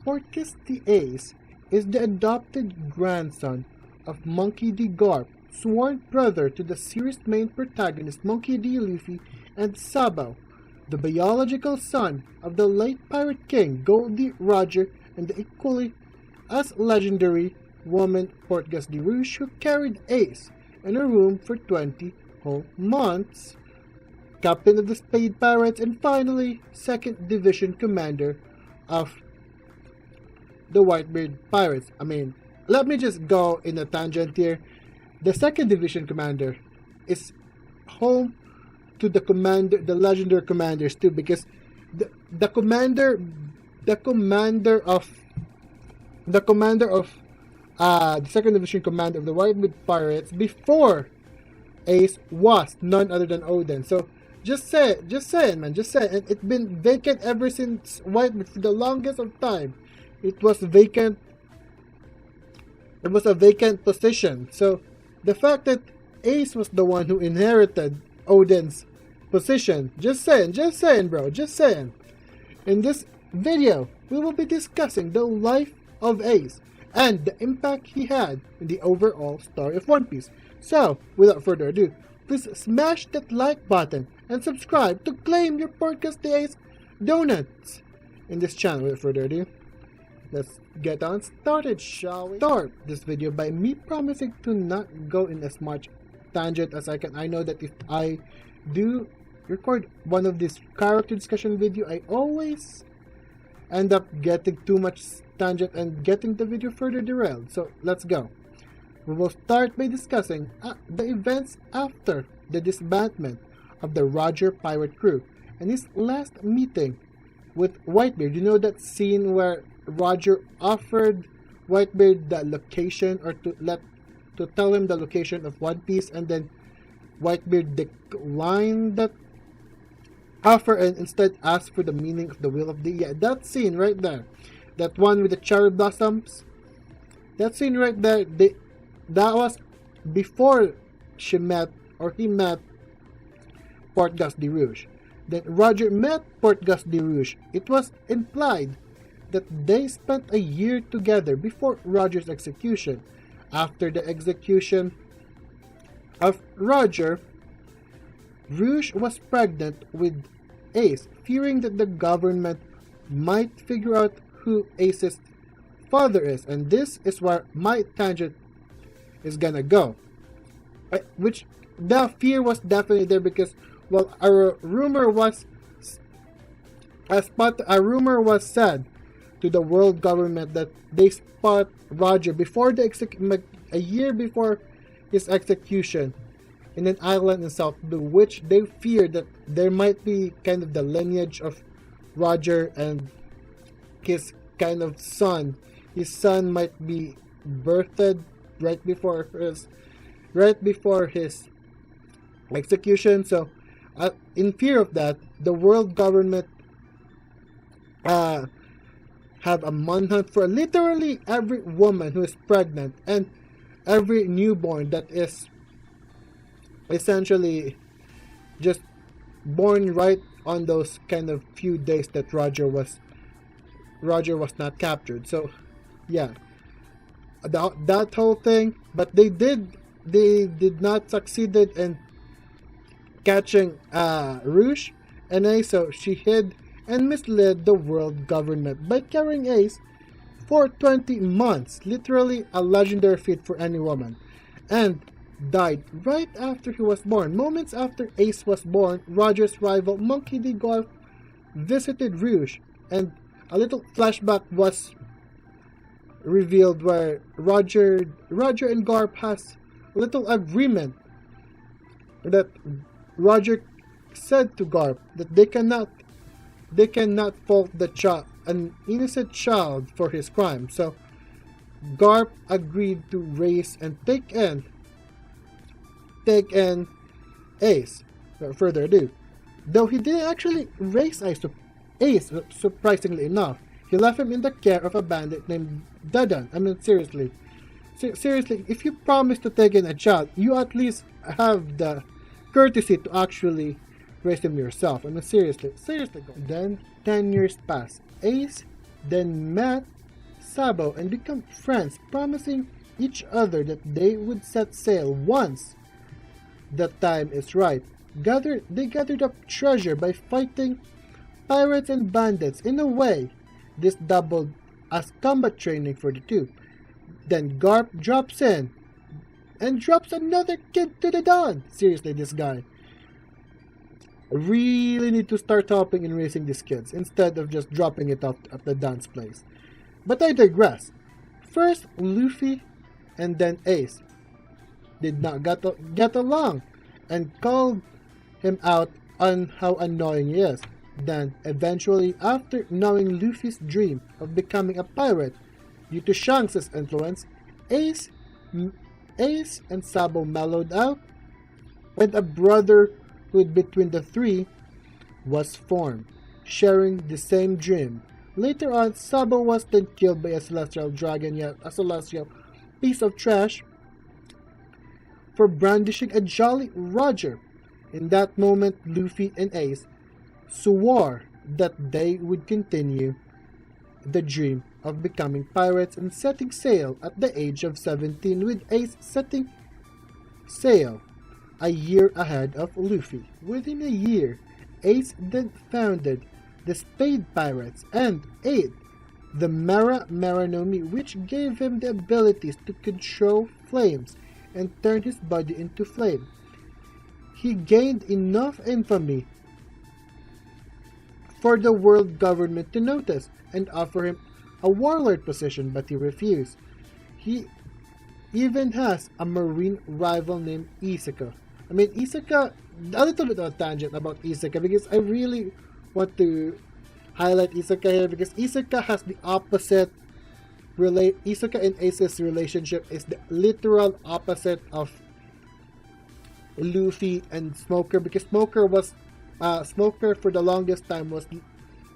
Portgas the Ace is the adopted grandson of Monkey D. Garp, sworn brother to the series' main protagonist Monkey D. Luffy, and Sabo, the biological son of the late Pirate King Goldie Roger and the equally as legendary woman Portgas the Rouge, who carried Ace in a room for 20 whole months, captain of the Spade Pirates, and finally 2nd Division commander of the Whitebeard Pirates. Let me just go in a tangent here. The 2nd Division commander is home to the legendary commanders too, because the commander of the 2nd Division commander of the Whitebeard Pirates before Ace was none other than Odin. So just saying. And it's been vacant ever since Whitebeard for the longest of time. It was vacant. It was a vacant position. So the fact that Ace was the one who inherited Odin's position. Just saying, bro. Just saying. In this video, we will be discussing the life of Ace and the impact he had in the overall story of One Piece. So, without further ado, please smash that like button and subscribe to claim your Portgas the Ace donuts in this channel. Without further ado, let's get on started, shall we? Start this video by me promising to not go in as much tangent as I can. I know that if I do record one of these character discussion video, I always end up getting too much tangent and getting the video further derailed. So let's go. We will start by discussing the events after the disbandment of the Roger pirate crew and his last meeting with Whitebeard. You know that scene where Roger offered Whitebeard the location, or to tell him the location of One Piece, and then Whitebeard declined that offer and instead asked for the meaning of the will of the... Yeah, that scene right there. That one with the cherry blossoms. That scene right there, that was before he met Portgas the Rouge. Then Roger met Portgas the Rouge. It was implied that they spent a year together before Roger's execution. After the execution of Roger, Rouge was pregnant with Ace, fearing that the government might figure out who Ace's father is, and this is where my tangent is gonna go. Which the fear was definitely there because, well, a rumor was said to the world government that they spot Roger before a year before his execution in an island in South Blue, which they feared that there might be kind of the lineage of Roger and his kind of son. His son might be birthed right before his execution. So, in fear of that, the world government have a manhunt for literally every woman who is pregnant and every newborn that is essentially just born right on those kind of few days that Roger was not captured. So yeah, that whole thing, but they did not succeeded in catching Rouge and Ace, so she hid and misled the world government by carrying Ace for 20 months, literally a legendary feat for any woman, and died right after he was born. Moments after Ace was born, Roger's rival Monkey D. Garp visited Rouge, and a little flashback was revealed where Roger and Garp has a little agreement that Roger said to Garp that they cannot fault an innocent child for his crime. So Garp agreed to raise and take in Ace. Without further ado, though he didn't actually raise Ace, surprisingly enough, he left him in the care of a bandit named Dadan. I mean, seriously, if you promise to take in a child, you at least have the courtesy to actually raise him yourself. I mean, seriously. Then 10 years passed. Ace then met Sabo and become friends, promising each other that they would set sail once the time is right. They gathered up treasure by fighting pirates and bandits. In a way, this doubled as combat training for the two. Then Garp drops in and drops another kid to the dawn. Seriously, this guy. Really need to start helping and raising these kids instead of just dropping it off at the dance place. But I digress. First, Luffy and then Ace did not get along and called him out on how annoying he is. Then, eventually, after knowing Luffy's dream of becoming a pirate due to Shanks' influence, Ace and Sabo mellowed out, and a brotherhood between the three was formed, sharing the same dream. Later on, Sabo was then killed by a celestial dragon, yet a celestial piece of trash, for brandishing a Jolly Roger. In that moment, Luffy and Ace swore that they would continue the dream of becoming pirates and setting sail at the age of 17, with Ace setting sail a year ahead of Luffy. Within a year, Ace then founded the Spade Pirates and ate the Mara Maranomi, which gave him the abilities to control flames and turn his body into flame. He gained enough infamy for the world government to notice and offer him a warlord position, but he refused. He even has a marine rival named Isuka. Isuka, a little bit of a tangent about Isuka, because I really want to highlight Isuka here, because Isuka has the opposite. Isuka and Ace's relationship is the literal opposite of Luffy and Smoker, because Smoker for the longest time was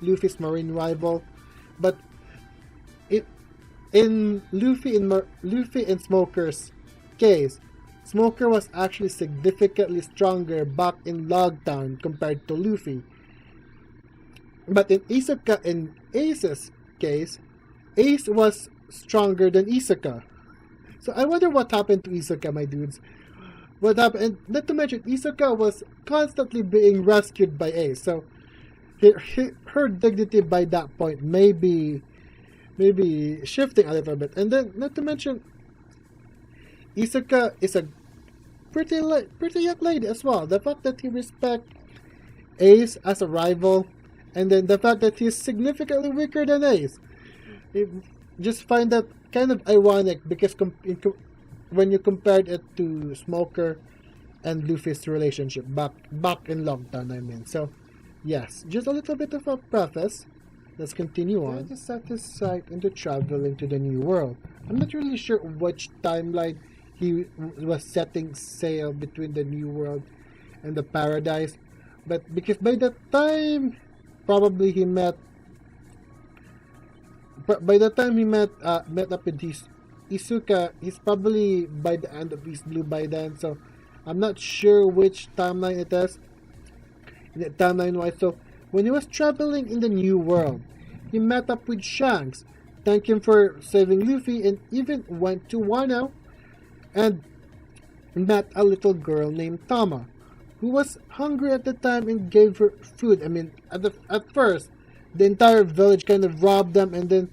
Luffy's marine rival, but in Luffy and Smoker's case, Smoker was actually significantly stronger back in Logtown compared to Luffy. But in Isuka and Ace's case, Ace was stronger than Isuka. So I wonder what happened to Isuka, my dudes. What happened? And not to mention, Isuka was constantly being rescued by Ace. So her dignity by that point may be shifting a little bit. And then, not to mention, Isuka is a pretty young lady as well. The fact that he respects Ace as a rival, and then the fact that he's significantly weaker than Ace, just find that kind of ironic, because when you compared it to Smoker and Luffy's relationship back in Logtown, So, yes, just a little bit of a preface. Let's continue on. To set his sight into traveling to the New World. I'm not really sure which timeline he was setting sail between the New World and the Paradise, but because by the time probably he met up with his Isuka, he's probably by the end of East Blue by then, so I'm not sure which timeline it is, timeline-wise. So when he was traveling in the New World, he met up with Shanks, thanked him for saving Luffy, and even went to Wano and met a little girl named Tama, who was hungry at the time and gave her food. At first, the entire village kind of robbed them, and then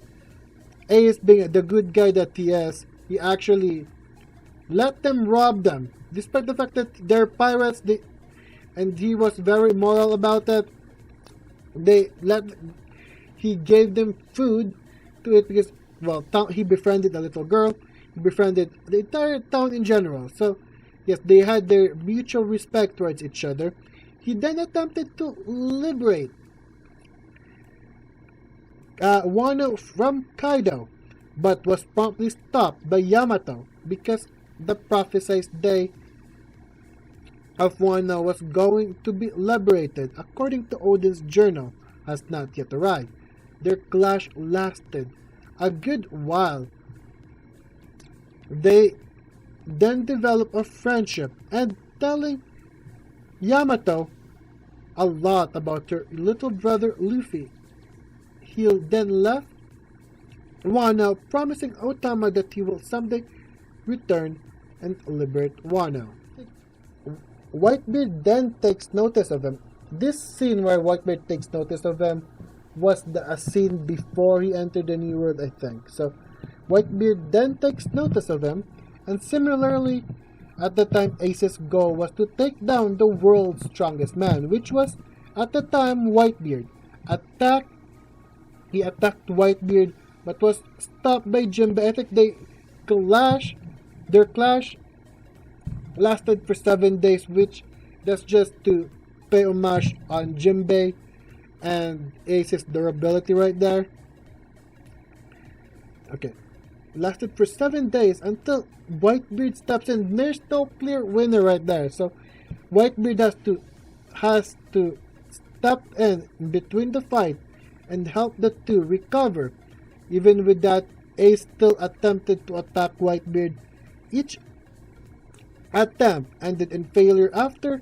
Ace, being the good guy that he is, he actually let them rob them, despite the fact that they're pirates. And he was very moral about it. He gave them food to eat because, well, he befriended a little girl. He befriended the entire town in general. So, yes, they had their mutual respect towards each other. He then attempted to liberate Wano from Kaido, but was promptly stopped by Yamato because the prophesied day of Wano was going to be liberated, according to Oden's journal, has not yet arrived. Their clash lasted a good while. They then developed a friendship, and telling Yamato a lot about her little brother Luffy, he then left Wano, promising Otama that he will someday return and liberate Wano. Whitebeard then takes notice of him. This scene where Whitebeard takes notice of him was a scene before he entered the New World, I think. So Whitebeard then takes notice of him, and similarly, at the time, Ace's goal was to take down the world's strongest man, which was, at the time, Whitebeard. He attacked Whitebeard, but was stopped by Jinbei. I think their clash lasted for 7 days, which that's just to pay homage on Jinbei and Ace's durability right there. Okay. Lasted for 7 days until Whitebeard steps in. There's no clear winner right there. So Whitebeard has to step in between the fight and help the two recover. Even with that, Ace still attempted to attack Whitebeard. Each attempt ended in failure after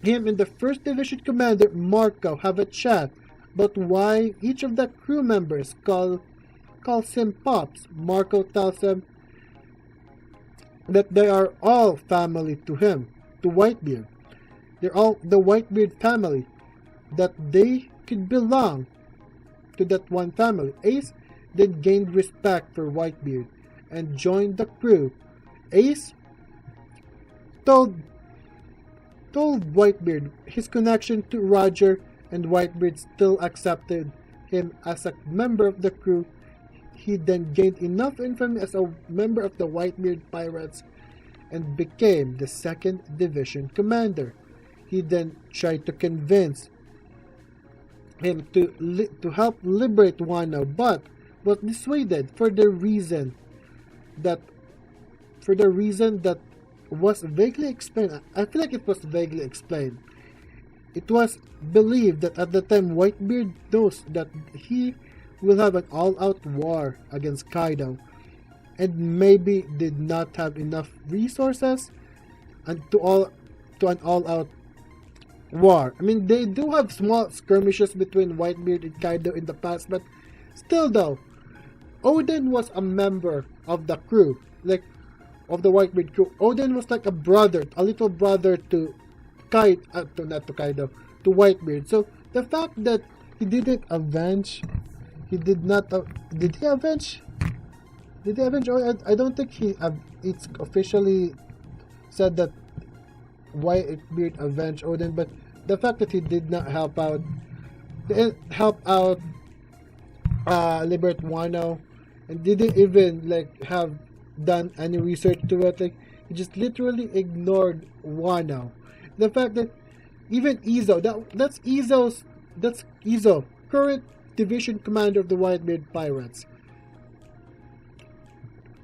him and the First Division Commander Marco have a chat about why each of the crew members calls him Pops. Marco tells him that they are all family to him, to Whitebeard. They're all the Whitebeard family, that they could belong to that one family. Ace then gained respect for Whitebeard and joined the crew. Ace told Whitebeard his connection to Roger, and Whitebeard still accepted him as a member of the crew. He then gained enough infamy as a member of the Whitebeard Pirates and became the 2nd Division Commander. He then tried to convince him to help liberate Wano, but was dissuaded for the reason that was vaguely explained. I feel like it was vaguely explained. It was believed that at the time Whitebeard knows that he will have an all-out war against Kaido, and maybe did not have enough resources and to an all-out war. I mean, they do have small skirmishes between Whitebeard and Kaido in the past, but still though, Oden was a member of the crew, like of the Whitebeard crew. Oden was like a little brother to to Whitebeard. So the fact that he didn't avenge, did he avenge? I don't think it's officially said that Whitebeard avenged Oden, but the fact that he did not help out liberate Wano, and didn't even like have done any research to it, like he just literally ignored Wano. The fact that even Izo, that's Izo, current division commander of the Whitebeard Pirates,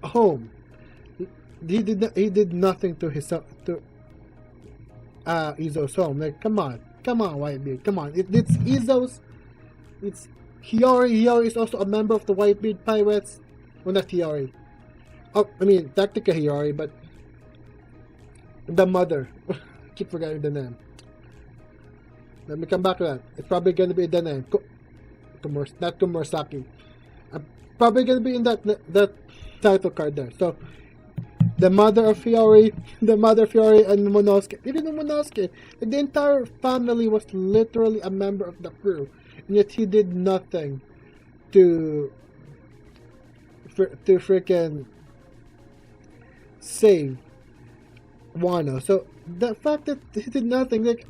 home. He did nothing to Izo's home. Like, come on, Whitebeard, come on. It's Izo's. It's Hiyori. Hiyori is also a member of the Whitebeard Pirates. Well, not Hiyori. Oh, I mean, technically Hiyori, but the mother. Keep forgetting the name. Let me come back to that. It's probably gonna be the name. Not Komurasaki. I'm probably gonna be in that title card there. So, the mother of Hiyori and Momonosuke. Even Momonosuke, the entire family was literally a member of the crew, and yet he did nothing to freaking save Wano. So the fact that he did nothing, like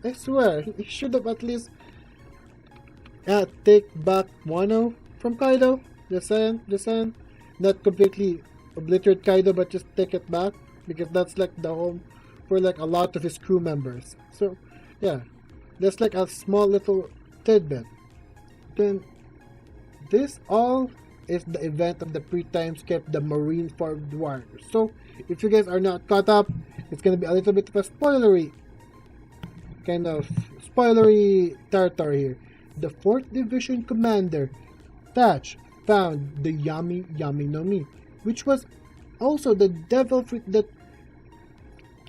I swear, he should have at least take back Wano from Kaido. Just saying, not completely obliterate Kaido, but just take it back, because that's like the home for like a lot of his crew members. So yeah, that's like a small little tidbit. Then this all is the event of the pre-time skip, the Marineford Warriors. So if you guys are not caught up, it's gonna be a little bit of a spoilery territory here. The 4th Division Commander Thatch found the Yami no Mi, which was also the devil fruit that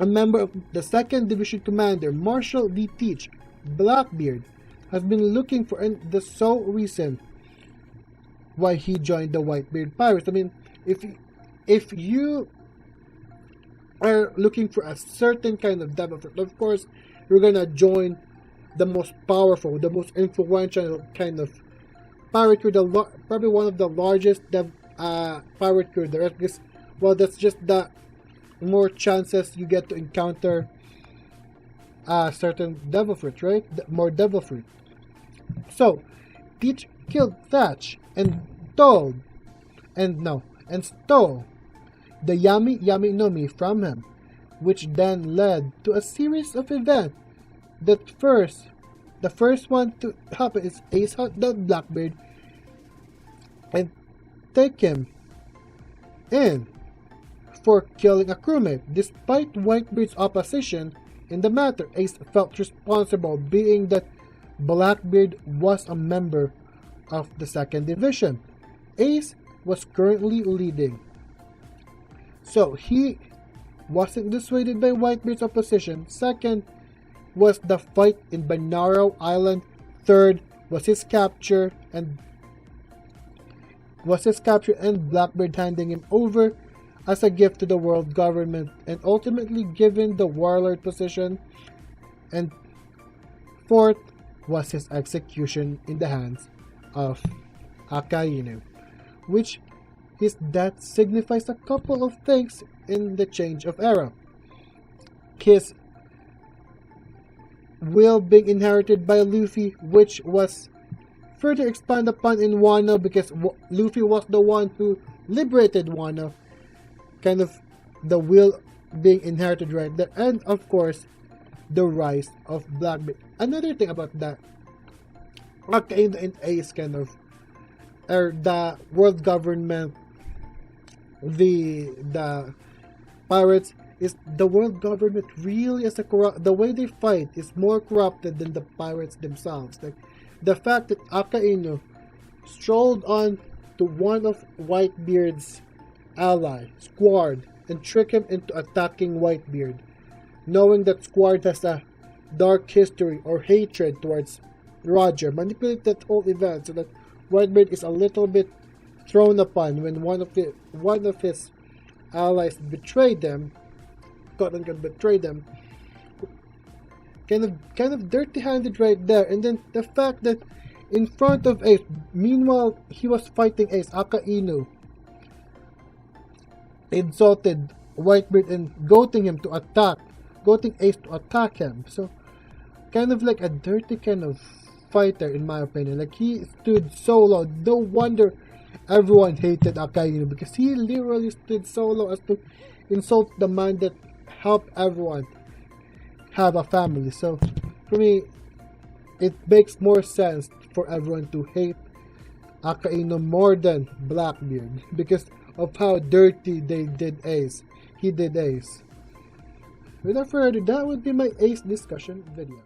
a member of the 2nd Division Commander Marshal D. Teach, Blackbeard, has been looking for, and the sole reason why he joined the Whitebeard Pirates. I mean, if you are looking for a certain kind of devil fruit, of course, you're gonna join the most powerful, the most influential kind of pirate crew, probably one of the largest pirate crew there is, because, well, that's just the more chances you get to encounter certain devil fruit, right? More devil fruit. So, Teach killed Thatch and stole the Yami Yami no Mi from him, which then led to a series of events. The first one to happen is Ace hunt down Blackbeard and take him in for killing a crewmate. Despite Whitebeard's opposition in the matter, Ace felt responsible, being that Blackbeard was a member of the 2nd Division. Ace was currently leading, so he wasn't dissuaded by Whitebeard's opposition. Second was the fight in Banaro Island. Third was his capture and Blackbeard handing him over as a gift to the world government and ultimately given the warlord position. And fourth was his execution in the hands of Akainu, which his death signifies a couple of things in the change of era. His will being inherited by Luffy, which was further expanded upon in Wano, because Luffy was the one who liberated Wano, kind of the will being inherited right there, and of course the rise of Blackbeard. Another thing about that, Akainu and Ace kind of, or the world government, the pirates, is the world government really is the way they fight is more corrupted than the pirates themselves. Like the fact that Akainu strolled on to one of Whitebeard's Squad, and tricked him into attacking Whitebeard, knowing that Squad has a dark history or hatred towards Roger, manipulate that whole event so that Whitebeard is a little bit thrown upon when one of his allies betrayed them, betrayed them. Kind of dirty-handed right there. And then the fact that in front of Ace, meanwhile he was fighting Ace, Akainu insulted Whitebeard and goading Ace to attack him. So kind of like a dirty kind of fighter, in my opinion. Like he stood solo. No wonder everyone hated Akainu, because he literally stood solo as to insult the man that helped everyone have a family. So for me, it makes more sense for everyone to hate Akainu more than Blackbeard because of how dirty he did Ace. Without further ado, that would be my Ace discussion video.